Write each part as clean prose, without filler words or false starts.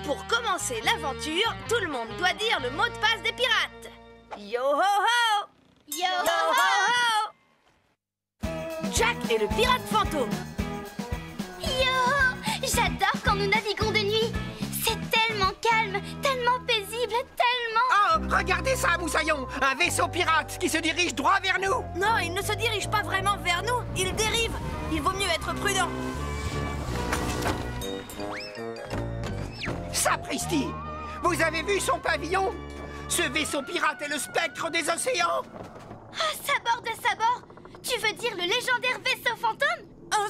Pour commencer l'aventure, tout le monde doit dire le mot de passe des pirates. Yo ho ho! Yo ho ho! Jack est le pirate fantôme. Yo! J'adore quand nous naviguons de nuit. C'est tellement calme, tellement paisible, tellement... Oh, regardez ça, Moussaillon! Un vaisseau pirate qui se dirige droit vers nous! Non, il ne se dirige pas vraiment vers nous, il dérive. Il vaut mieux être prudent. Sapristi! Vous avez vu son pavillon? Ce vaisseau pirate est le spectre des océans! Ah, sabord de sabord! Tu veux dire le légendaire vaisseau fantôme? Un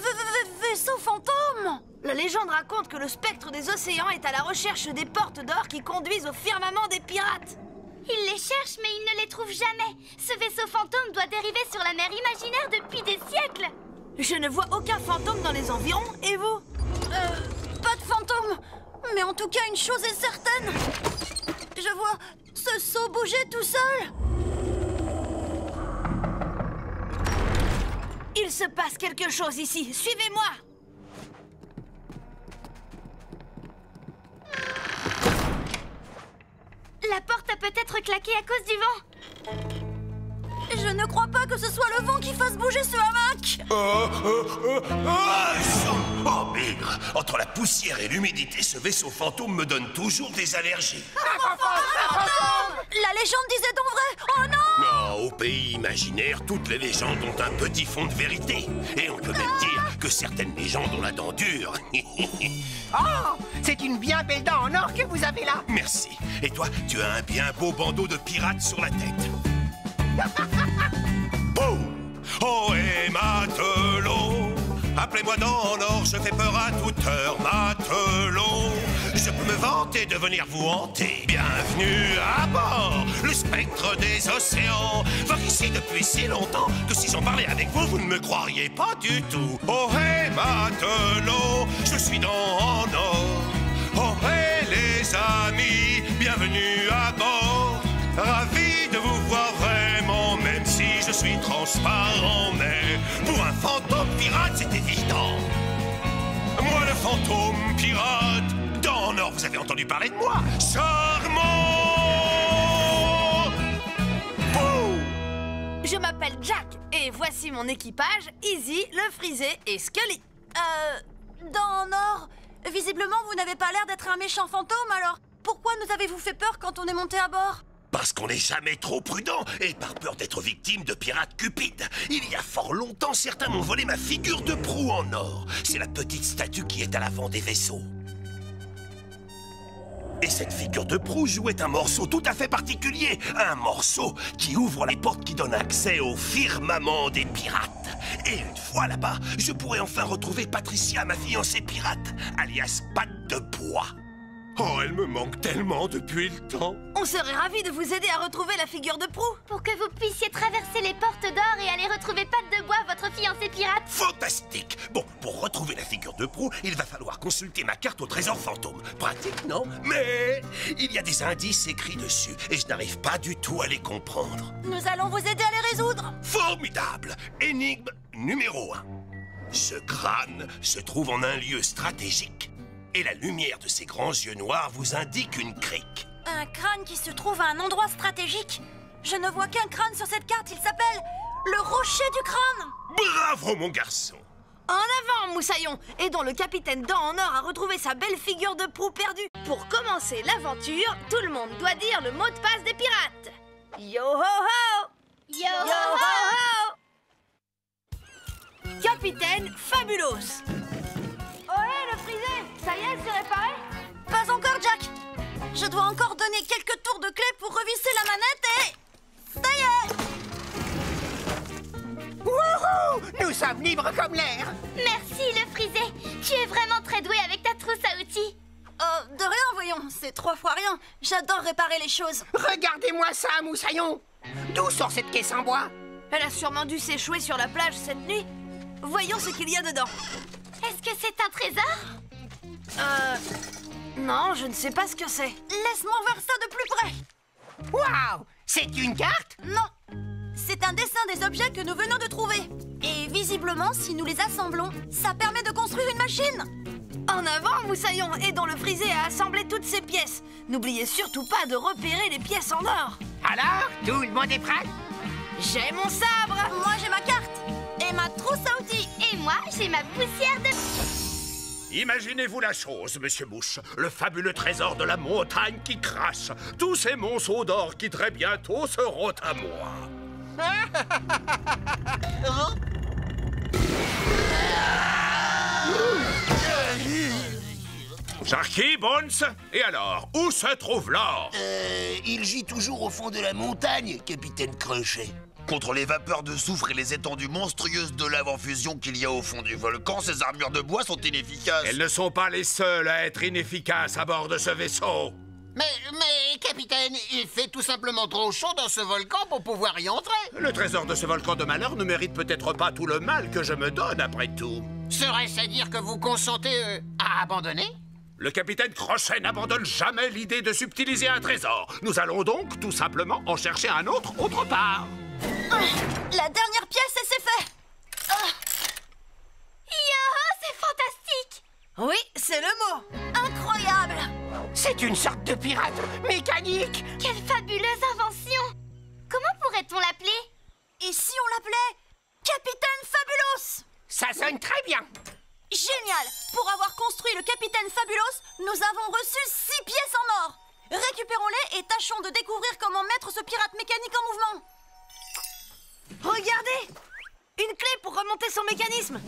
vaisseau fantôme! La légende raconte que le spectre des océans est à la recherche des portes d'or qui conduisent au firmament des pirates. Il les cherche, mais il ne les trouve jamais. Ce vaisseau fantôme doit dériver sur la mer imaginaire depuis des siècles. Je ne vois aucun fantôme dans les environs, et vous? Pas de fantôme. Mais en tout cas, une chose est certaine. Je vois ce seau bouger tout seul. Il se passe quelque chose ici. Suivez-moi. La porte a peut-être claqué à cause du vent. Je ne crois pas que ce soit le vent qui fasse bouger ce hamac. Oh merde! Entre la poussière et l'humidité, ce vaisseau fantôme me donne toujours des allergies. La légende disait donc vrai. Oh non! Non, au pays imaginaire, toutes les légendes ont un petit fond de vérité. Et on peut même dire que certaines légendes ont la dent dure. Oh, c'est une bien belle dent en or que vous avez là! Merci. Et toi, tu as un bien beau bandeau de pirate sur la tête. Boum! Oh, et matelot, appelez-moi dans l'or, je fais peur à toute heure, matelot. Je peux me vanter de venir vous hanter. Bienvenue à bord, le spectre des océans. Voir ici depuis si longtemps que si j'en parlais avec vous, vous ne me croiriez pas du tout. Oh, et matelot, je suis dans en or. Oh, et les amis, bienvenue à bord. Ravi de vous voir vraiment, même si je suis transparent. Mais pour un fantôme pirate, c'est évident. Moi, le fantôme pirate, dans l'or, vous avez entendu parler de moi? Charmant! Boum! Je m'appelle Jack et voici mon équipage, Izzy, le Frisé et Scully. Dans Nord, visiblement vous n'avez pas l'air d'être un méchant fantôme, alors pourquoi nous avez-vous fait peur quand on est monté à bord? Parce qu'on n'est jamais trop prudent et par peur d'être victime de pirates cupides. Il y a fort longtemps, certains m'ont volé ma figure de proue en or. C'est la petite statue qui est à l'avant des vaisseaux. Et cette figure de proue jouait un morceau tout à fait particulier. Un morceau qui ouvre les portes qui donnent accès au firmament des pirates. Et une fois là-bas, je pourrais enfin retrouver Patricia, ma fiancée pirate, alias Patte de Bois. Oh, elle me manque tellement depuis le temps. On serait ravis de vous aider à retrouver la figure de proue. Pour que vous puissiez traverser les portes d'or et aller retrouver Patte de Bois, votre fiancé pirate. Fantastique! Bon, pour retrouver la figure de proue, il va falloir consulter ma carte au trésor fantôme. Pratique, non? Mais il y a des indices écrits dessus et je n'arrive pas du tout à les comprendre. Nous allons vous aider à les résoudre. Formidable! Énigme numéro 1. Ce crâne se trouve en un lieu stratégique et la lumière de ses grands yeux noirs vous indique une crique. Un crâne qui se trouve à un endroit stratégique. Je ne vois qu'un crâne sur cette carte, il s'appelle le rocher du crâne. Bravo, mon garçon! En avant, Moussaillon! Aidons le capitaine Dent en or à retrouver sa belle figure de proue perdue. Pour commencer l'aventure, tout le monde doit dire le mot de passe des pirates. Yo ho ho! Yo ho ho! Capitaine Fabulos! Ohé, le Frisé! Ça y est, c'est réparé? Pas encore, Jack. Je dois encore donner quelques tours de clé pour revisser la manette et... ça y est! Wouhou! Nous sommes libres comme l'air! Merci, le Frisé. Tu es vraiment très doué avec ta trousse à outils. De rien, voyons. C'est 3 fois rien. J'adore réparer les choses. Regardez-moi ça, Moussaillon! D'où sort cette caisse en bois? Elle a sûrement dû s'échouer sur la plage cette nuit. Voyons ce qu'il y a dedans. Est-ce que c'est un trésor? Non, je ne sais pas ce que c'est. Laisse-moi voir ça de plus près. Waouh! C'est une carte? Non. C'est un dessin des objets que nous venons de trouver. Et visiblement, si nous les assemblons, ça permet de construire une machine. En avant, Moussaillon, aidons le frisé à assembler toutes ses pièces. N'oubliez surtout pas de repérer les pièces en or. Alors, tout le monde est prêt? J'ai mon sabre. Moi, j'ai ma carte et ma trousse à outils. Et moi, j'ai ma poussière de... Imaginez-vous la chose, Monsieur Mouche. Le fabuleux trésor de la montagne qui crache. Tous ces monceaux d'or qui très bientôt seront à moi. Sharky, Bones, et alors, où se trouve l'or? Il gît toujours au fond de la montagne, capitaine Crochet. Contre les vapeurs de soufre et les étendues monstrueuses de lave en fusion qu'il y a au fond du volcan, ces armures de bois sont inefficaces. Elles ne sont pas les seules à être inefficaces à bord de ce vaisseau. Mais, capitaine, il fait tout simplement trop chaud dans ce volcan pour pouvoir y entrer. Le trésor de ce volcan de malheur ne mérite peut-être pas tout le mal que je me donne après tout. Serait-ce à dire que vous consentez à abandonner? Le capitaine Crochet n'abandonne jamais l'idée de subtiliser un trésor. Nous allons donc tout simplement en chercher un autre autre part. La dernière pièce et c'est fait. Yo, c'est fantastique! Oui, c'est le mot. Incroyable. C'est une sorte de pirate mécanique. Quelle fabuleuse invention! Comment pourrait-on l'appeler? Et si on l'appelait Capitaine Fabulous? Ça sonne très bien. Génial. Pour avoir construit le Capitaine Fabulous, nous avons reçu 6 pièces en or. Récupérons-les et tâchons de découvrir comment mettre ce pirate mécanique en mouvement. Regardez! Une clé pour remonter son mécanisme.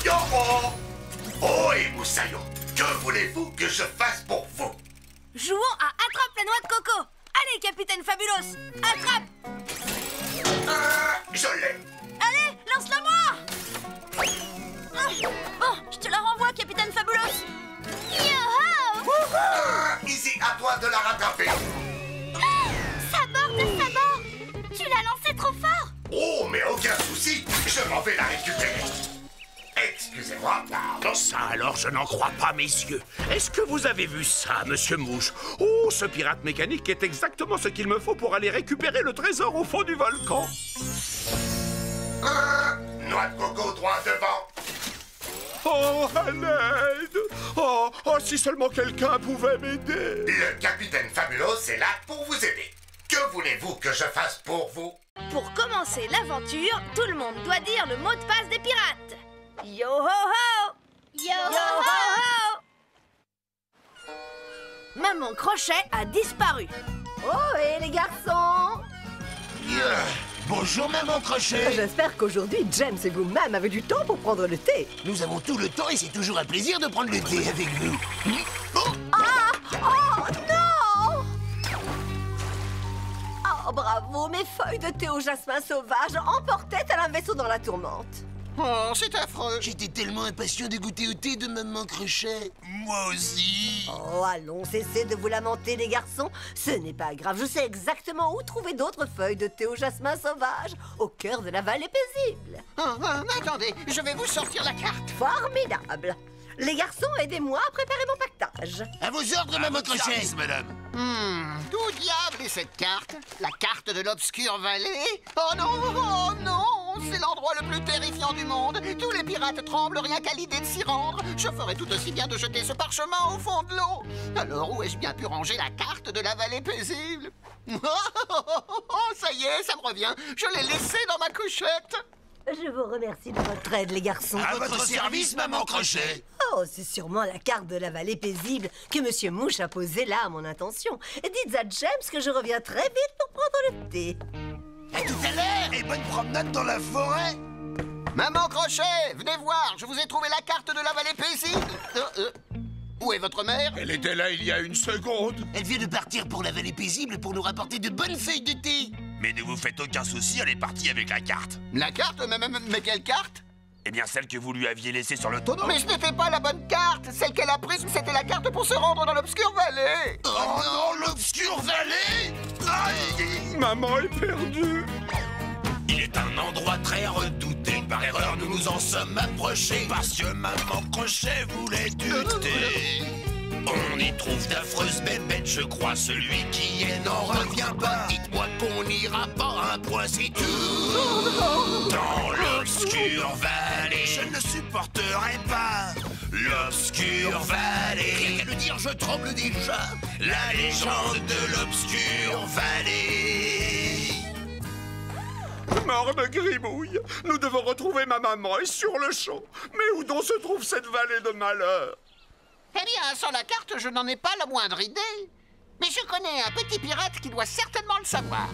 Yo oh! Oh et Moussaillon, que voulez-vous que je fasse pour vous? Jouons à Attrape la noix de coco. Allez, Capitaine Fabulous, attrape! Je l'ai. Allez, lance-la-moi. Bon, je te la renvoie, Capitaine Fabulous. Yo-ho! Ici, à toi de la rattraper. Sabord de sabord! Tu l'as lancé trop fort! Oh, mais aucun souci, je m'en vais la récupérer. Excusez-moi. Dans ça, alors, je n'en crois pas, messieurs. Est-ce que vous avez vu ça, Monsieur Mouche? Oh, ce pirate mécanique est exactement ce qu'il me faut pour aller récupérer le trésor au fond du volcan. Noix de coco droit devant. Oh, à l'aide! Oh, si seulement quelqu'un pouvait m'aider! Le capitaine Fabulous est là pour vous aider. Que voulez-vous que je fasse pour vous? Pour commencer l'aventure, tout le monde doit dire le mot de passe des pirates. Yo ho ho! Yo Ho ho! Maman Crochet a disparu. Oh, et les garçons! Bonjour, maman Crochet. J'espère qu'aujourd'hui, James et vous-même avez du temps pour prendre le thé. Nous avons tout le temps et c'est toujours un plaisir de prendre le thé avec vous. Oh non! Oh, bravo, mes feuilles de thé au jasmin sauvage emportaient tel un vaisseau dans la tourmente. Oh, c'est affreux. J'étais tellement impatient de goûter au thé de maman Crochet. Moi aussi. Oh, allons, cessez de vous lamenter, les garçons. Ce n'est pas grave, je sais exactement où trouver d'autres feuilles de thé au jasmin sauvage, au cœur de la vallée paisible. Attendez, je vais vous sortir la carte. Formidable. Les garçons, aidez-moi à préparer mon pactage. À vos ordres, maman Crochet. Madame. D'où diable est cette carte? La carte de l'obscure vallée? Oh non, c'est l'endroit le plus terrifiant du monde. Tous les pirates tremblent rien qu'à l'idée de s'y rendre. Je ferais tout aussi bien de jeter ce parchemin au fond de l'eau. Alors où ai-je bien pu ranger la carte de la vallée paisible? Ça y est, ça me revient. Je l'ai laissée dans ma couchette. Je vous remercie de votre aide, les garçons. À votre service, maman Crochet. Oh, c'est sûrement la carte de la vallée paisible que Monsieur Mouche a posée là à mon intention. Et dites à James que je reviens très vite pour prendre le thé. À tout à l'heure et bonne promenade dans la forêt. Maman Crochet, venez voir, je vous ai trouvé la carte de la vallée paisible. Où est votre mère? Elle était là il y a une seconde. Elle vient de partir pour la vallée paisible pour nous rapporter de bonnes feuilles de thé. Mais ne vous faites aucun souci, elle est partie avec la carte. La carte? Mais quelle carte? Eh bien, celle que vous lui aviez laissée sur le tonneau. Mais ce n'était pas la bonne carte. Celle qu'elle a prise, c'était la carte pour se rendre dans l'obscure vallée. Oh non, l'obscure vallée! Aïe! Maman est perdue. Il est un endroit très redouté. Par erreur, nous nous en sommes approchés. Parce que maman Crochet voulait du thé. On y trouve d'affreuses bébêtes, je crois celui qui est n'en revient pas. Dites-moi qu'on n'ira pas un point si tout dans l'obscure vallée. Je ne supporterai pas l'obscure vallée. Rien qu'à le dire, je tremble déjà. La légende de l'obscure vallée. Morne Grimouille, nous devons retrouver ma maman et sur le champ. Mais où donc se trouve cette vallée de malheur? Eh bien, sans la carte, je n'en ai pas la moindre idée. Mais je connais un petit pirate qui doit certainement le savoir.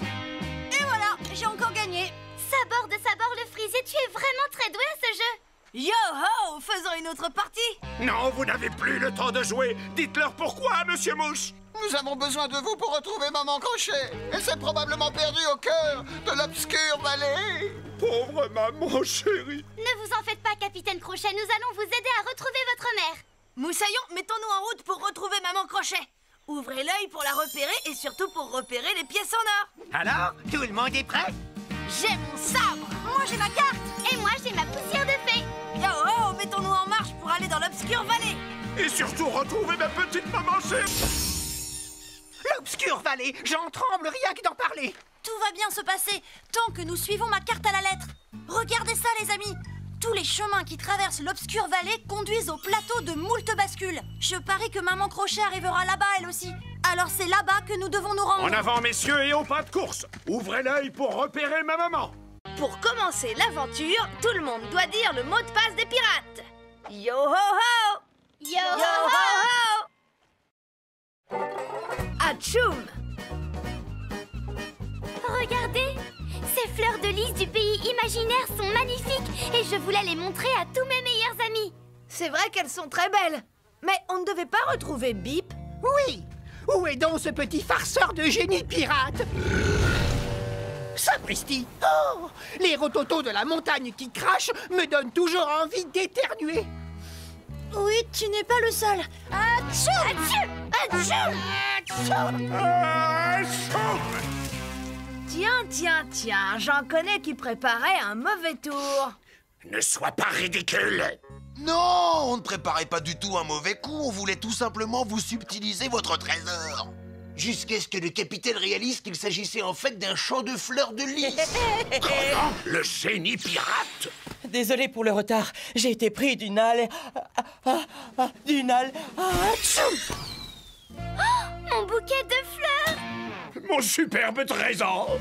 Et voilà, j'ai encore gagné. Sabord de Sabord le Frisier, tu es vraiment très doué à ce jeu. Yo-ho, faisons une autre partie. Non, vous n'avez plus le temps de jouer. Dites-leur pourquoi, Monsieur Mouche. Nous avons besoin de vous pour retrouver Maman Crochet. Elle s'est probablement perdue au cœur de l'obscure vallée. Pauvre maman chérie. Ne vous en faites pas, Capitaine Crochet, nous allons vous aider à retrouver votre mère. Moussaillon, mettons-nous en route pour retrouver Maman Crochet. Ouvrez l'œil pour la repérer et surtout pour repérer les pièces en or. Alors, tout le monde est prêt? J'ai mon sabre. Moi j'ai ma carte. Et moi j'ai ma poussière de fée. Yo-ho, mettons-nous en marche pour aller dans l'obscure vallée. Et surtout retrouver ma petite maman chérie. L'obscure vallée, j'en tremble rien que d'en parler. Tout va bien se passer tant que nous suivons ma carte à la lettre. Regardez ça, les amis. Tous les chemins qui traversent l'obscure vallée conduisent au plateau de moult bascules. Je parie que Maman Crochet arrivera là-bas, elle aussi. Alors c'est là-bas que nous devons nous rendre. En avant, messieurs, et au pas de course. Ouvrez l'œil pour repérer ma maman. Pour commencer l'aventure, tout le monde doit dire le mot de passe des pirates. Yo-ho-ho! Yo-ho-ho! Atchoum! Regardez, ces fleurs de lys du pays imaginaire sont magnifiques et je voulais les montrer à tous mes meilleurs amis. C'est vrai qu'elles sont très belles. Mais on ne devait pas retrouver Bip? Oui. Où est donc ce petit farceur de génie pirate? Sapristi! Oh! Les rototos de la montagne qui crachent me donnent toujours envie d'éternuer. Oui, tu n'es pas le seul. Atchoum! Tiens, j'en connais qui préparaient un mauvais tour. Ne sois pas ridicule. Non, on ne préparait pas du tout un mauvais coup. On voulait tout simplement vous subtiliser votre trésor. Jusqu'à ce que le capitaine réalise qu'il s'agissait en fait d'un champ de fleurs de lys. Comment? Le génie pirate? Désolé pour le retard, j'ai été pris d'une Mon bouquet de fleurs! Mon superbe trésor.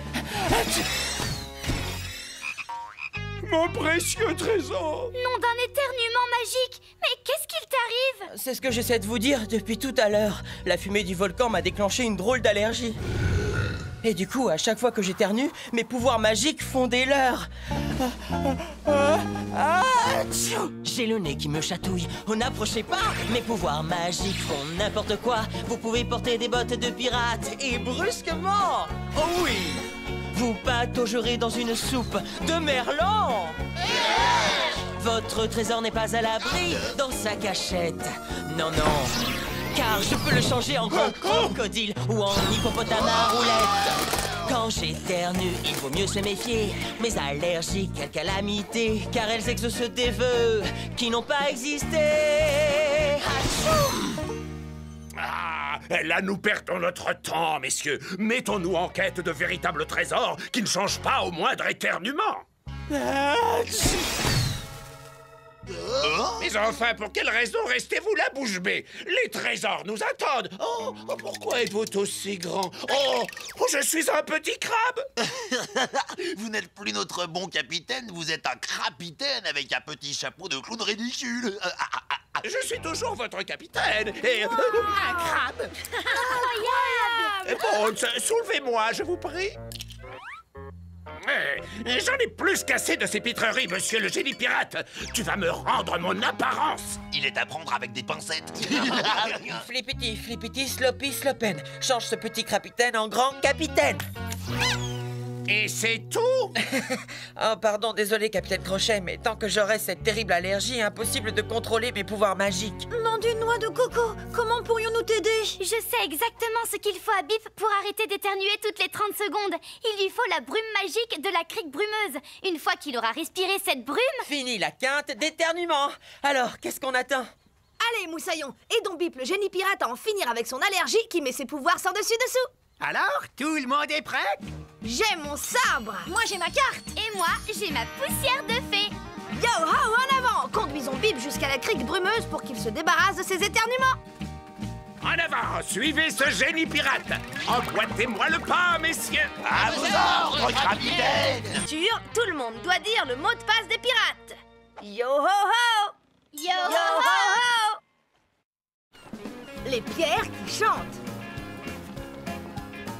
Mon précieux trésor. Nom d'un éternuement magique! Mais qu'est-ce qu'il t'arrive? C'est ce que j'essaie de vous dire depuis tout à l'heure. La fumée du volcan m'a déclenché une drôle d'allergie. Et du coup, à chaque fois que j'éternue, mes pouvoirs magiques font des leurres. J'ai le nez qui me chatouille. Oh, n'approchez pas. Mes pouvoirs magiques font n'importe quoi. Vous pouvez porter des bottes de pirate et brusquement, oh oui, vous pataugerez dans une soupe de merlan. Votre trésor n'est pas à l'abri dans sa cachette. Non, car je peux le changer en gros crocodile ou en hippopotame à roulette. Quand j'éternue, il vaut mieux se méfier. Mes allergies, quelle calamité, car elles exaucent des vœux qui n'ont pas existé. Atchoum! Là, nous perdons notre temps, messieurs. Mettons-nous en quête de véritables trésors qui ne changent pas au moindre éternuement. Mais enfin, pour quelle raison restez-vous là, bouche bée? Les trésors nous attendent. Oh, pourquoi êtes-vous aussi grand? Oh, je suis un petit crabe. Vous n'êtes plus notre bon capitaine, vous êtes un crapitaine avec un petit chapeau de clown ridicule. Je suis toujours votre capitaine et... Un crabe! Bon, soulevez-moi, je vous prie. J'en ai plus qu'assez de ces pitreries, monsieur le génie pirate. Tu vas me rendre mon apparence. Il est à prendre avec des pincettes. Flippity, sloppy, slopen. Change ce petit capitaine en grand capitaine. Et c'est tout? Oh, pardon, désolé, capitaine Crochet, mais tant que j'aurai cette terrible allergie, impossible de contrôler mes pouvoirs magiques. Nom d'une noix de coco, comment pourrions-nous t'aider? Je sais exactement ce qu'il faut à Bip pour arrêter d'éternuer toutes les 30 secondes. Il lui faut la brume magique de la crique brumeuse. Une fois qu'il aura respiré cette brume... Fini la quinte d'éternuement. Alors, qu'est-ce qu'on attend? Allez, Moussaillon, aidons Bip le génie pirate à en finir avec son allergie qui met ses pouvoirs sans dessus-dessous. Alors, tout le monde est prêt? J'ai mon sabre. Moi, j'ai ma carte. Et moi, j'ai ma poussière de fée. Yo-ho, en avant! Conduisons Bip jusqu'à la crique brumeuse pour qu'il se débarrasse de ses éternuements. En avant, suivez ce génie pirate. Emboîtez-moi le pas, messieurs. À vos ordres, capitaine. Tout le monde doit dire le mot de passe des pirates. Yo-ho-ho! Yo-ho-ho! Les pierres qui chantent.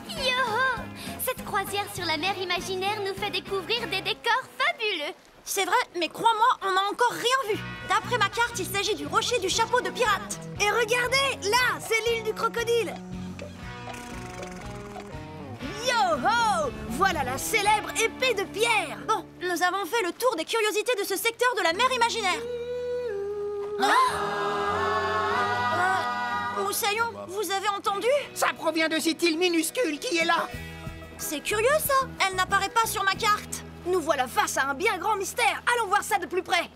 Yo-ho! Cette croisière sur la mer imaginaire nous fait découvrir des décors fabuleux. C'est vrai, mais crois-moi, on n'a encore rien vu. D'après ma carte, il s'agit du rocher du chapeau de pirate. Et regardez, là, c'est l'île du crocodile. Yo-ho! Voilà la célèbre épée de pierre. Bon, nous avons fait le tour des curiosités de ce secteur de la mer imaginaire. Moussaillon, vous avez entendu? Ça provient de cette île minuscule qui est là. C'est curieux ça, elle n'apparaît pas sur ma carte. Nous voilà face à un bien grand mystère. Allons voir ça de plus près.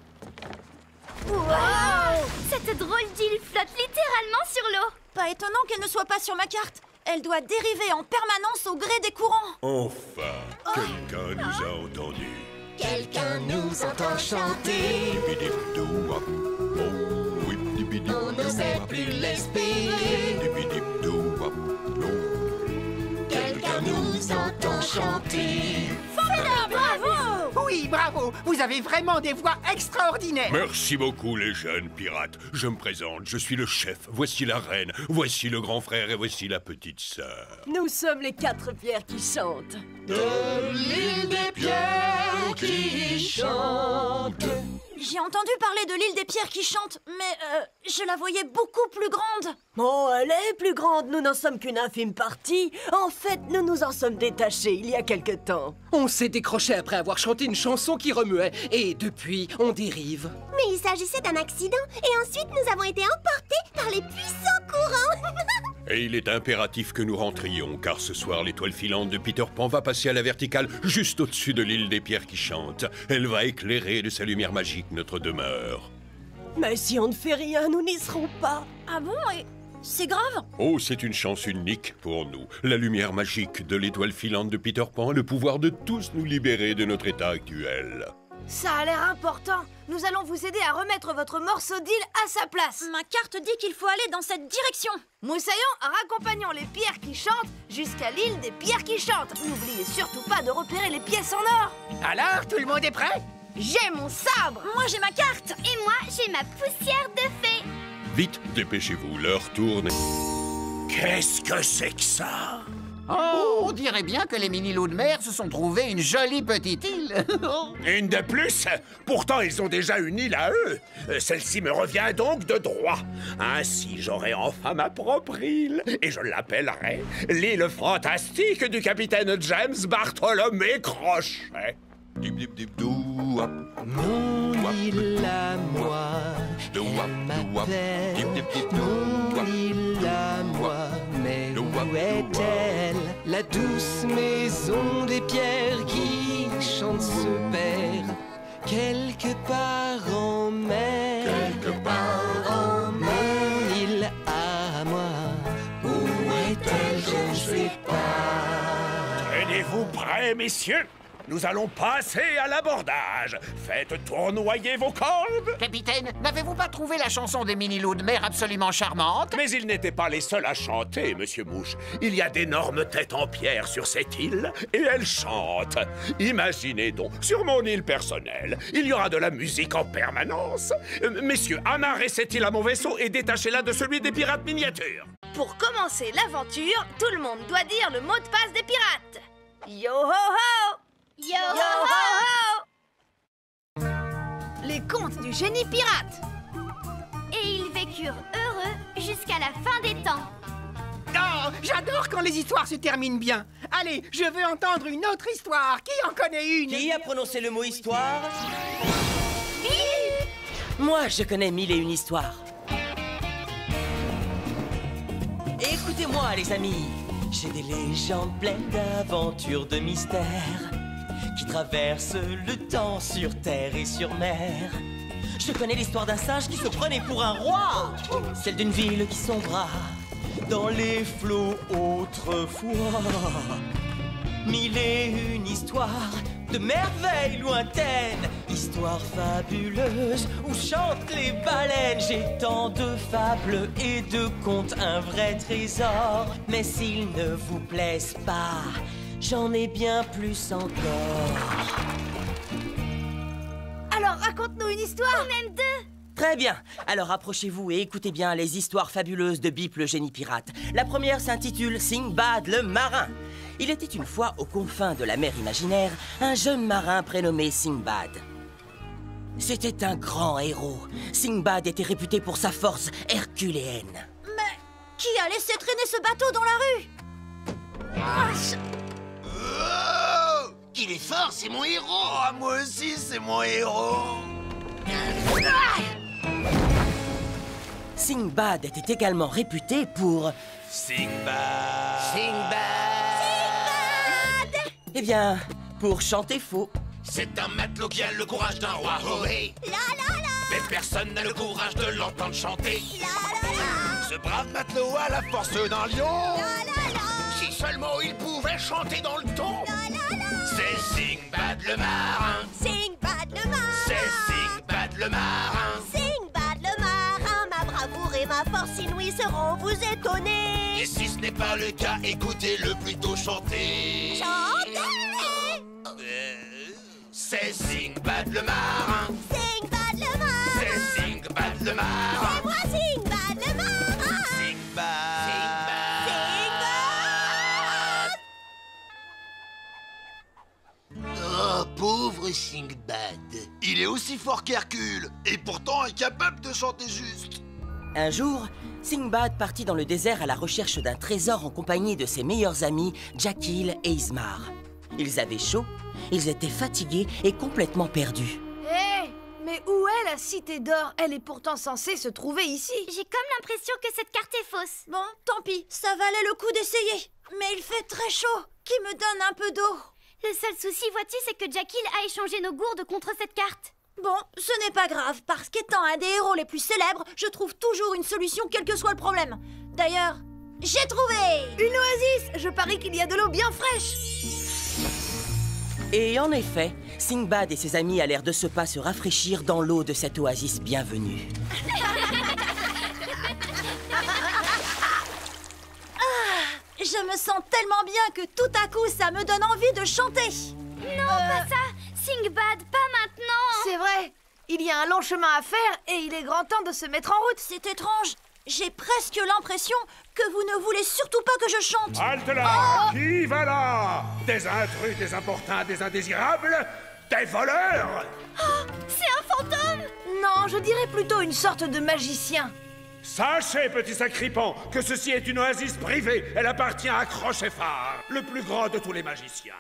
Wow! Cette drôle d'île flotte littéralement sur l'eau. Pas étonnant qu'elle ne soit pas sur ma carte. Elle doit dériver en permanence au gré des courants. Enfin, quelqu'un nous a entendus. Quelqu'un nous entend chanter. On n'osait plus l'espérer. Quelqu'un nous entend chanter. Formidable, bravo! Oui, bravo. Vous avez vraiment des voix extraordinaires. Merci beaucoup, les jeunes pirates. Je me présente, je suis le chef. Voici la reine, voici le grand frère et voici la petite sœur. Nous sommes les 4 pierres qui chantent. De l'île des pierres qui chante. J'ai entendu parler de l'île des pierres qui chante, mais je la voyais beaucoup plus grande. Oh, elle est plus grande, nous n'en sommes qu'une infime partie. En fait, nous nous en sommes détachés il y a quelque temps. On s'est décroché après avoir chanté une chanson qui remuait, et depuis, on dérive. Mais il s'agissait d'un accident, et ensuite nous avons été emportés par les puissants courants. Et il est impératif que nous rentrions, car ce soir, l'étoile filante de Peter Pan va passer à la verticale, juste au-dessus de l'île des pierres qui chante. Elle va éclairer de sa lumière magique notre demeure. Mais si on ne fait rien, nous n'y serons pas. Ah bon? Et c'est grave? Oh, c'est une chance unique pour nous. La lumière magique de l'étoile filante de Peter Pan a le pouvoir de tous nous libérer de notre état actuel. Ça a l'air important. Nous allons vous aider à remettre votre morceau d'île à sa place. Ma carte dit qu'il faut aller dans cette direction. Moussaillon, raccompagnons les pierres qui chantent jusqu'à l'île des pierres qui chantent. N'oubliez surtout pas de repérer les pièces en or. Alors, tout le monde est prêt? J'ai mon sabre. Moi, j'ai ma carte. Et moi, j'ai ma poussière de fée. Vite, dépêchez-vous, l'heure tourne. Qu'est-ce que c'est que ça? Oh, on dirait bien que les mini-loups de mer se sont trouvés une jolie petite île. Une de plus? Pourtant, ils ont déjà une île à eux. Celle-ci me revient donc de droit. Ainsi, j'aurai enfin ma propre île. Et je l'appellerai l'île fantastique du capitaine James Bartholomé Crochet. Mon île à moi, elle m'appelle. Mon île à moi, mais où est-elle? La douce maison des pierres qui chante se perd quelque part en mer. Quelque part en mer. Mon île à moi, où est-elle? Je ne sais pas. Tenez-vous prêts, messieurs? Nous allons passer à l'abordage. Faites tournoyer vos cordes. Capitaine, n'avez-vous pas trouvé la chanson des mini-loups de mer absolument charmante? Mais ils n'étaient pas les seuls à chanter, Monsieur Mouche. Il y a d'énormes têtes en pierre sur cette île, et elles chantent. Imaginez donc, sur mon île personnelle, il y aura de la musique en permanence. Messieurs, amarrez cette île à mon vaisseau et détachez-la de celui des pirates miniatures. Pour commencer l'aventure, tout le monde doit dire le mot de passe des pirates. Yo-ho-ho! Yo-ho-ho! Les contes du génie pirate. Et ils vécurent heureux jusqu'à la fin des temps. Oh, j'adore quand les histoires se terminent bien. Allez, je veux entendre une autre histoire. Qui en connaît une? Qui a prononcé le mot histoire? Moi, je connais 1001 histoires. Écoutez-moi, les amis. J'ai des légendes pleines d'aventures, de mystères qui traversent le temps sur terre et sur mer. Je connais l'histoire d'un singe qui se prenait pour un roi. Celle d'une ville qui sombra dans les flots autrefois. Mille et une histoires de merveilles lointaines, histoires fabuleuses où chantent les baleines. J'ai tant de fables et de contes, un vrai trésor. Mais s'ils ne vous plaisent pas, j'en ai bien plus encore. Alors raconte-nous une histoire. Même deux. Très bien, alors approchez-vous et écoutez bien les histoires fabuleuses de Bip le génie pirate. La première s'intitule Sinbad le marin. Il était une fois aux confins de la mer imaginaire un jeune marin prénommé Sinbad. C'était un grand héros. Sinbad était réputé pour sa force herculéenne. Mais qui a laissé traîner ce bateau dans la rue? Oh, qu'il est fort, c'est mon héros. Oh, moi aussi, c'est mon héros. Sinbad était également réputé pour... Sinbad. Eh bien, pour chanter faux. C'est un matelot qui a le courage d'un roi. Oh, hey. Mais personne n'a le courage de l'entendre chanter. Ce brave matelot a la force d'un lion. Si seulement il pouvait chanter dans le ton. C'est Sinbad le marin. Sinbad le marin. C'est Sinbad le marin. Sinbad le marin. Ma bravoure et ma force inouïe seront vous étonner. Et si ce n'est pas le cas, écoutez-le plutôt chanter. Chantez. C'est Sinbad le marin. Sinbad le marin. C'est Sinbad le marin. C'est moi Sinbad le marin. Sinbad. Oh, pauvre Sinbad. Il est aussi fort qu'Hercule, et pourtant incapable de chanter juste. Un jour, Sinbad partit dans le désert à la recherche d'un trésor en compagnie de ses meilleurs amis, Jekyll et Ismar. Ils avaient chaud, ils étaient fatigués et complètement perdus. Hé, mais où est la cité d'or? Elle est pourtant censée se trouver ici. J'ai comme l'impression que cette carte est fausse. Bon, tant pis, ça valait le coup d'essayer. Mais il fait très chaud. Qui me donne un peu d'eau? Le seul souci, vois-tu, c'est que Jekyll a échangé nos gourdes contre cette carte. Bon, ce n'est pas grave, parce qu'étant un des héros les plus célèbres, je trouve toujours une solution quel que soit le problème. D'ailleurs, j'ai trouvé une oasis. Je parie qu'il y a de l'eau bien fraîche. Et en effet, Sinbad et ses amis allèrent de ce pas se rafraîchir dans l'eau de cette oasis bienvenue. Je me sens tellement bien que tout à coup, ça me donne envie de chanter. Non, pas ça. Sinbad, pas maintenant. C'est vrai. Il y a un long chemin à faire et il est grand temps de se mettre en route. C'est étrange. J'ai presque l'impression que vous ne voulez surtout pas que je chante. Halte là! Qui va là? Des intrus, des importuns, des indésirables? Des voleurs? Oh, c'est un fantôme. Non, je dirais plutôt une sorte de magicien. Sachez, petit sacripant, que ceci est une oasis privée. Elle appartient à Crochet-Phare, le plus grand de tous les magiciens.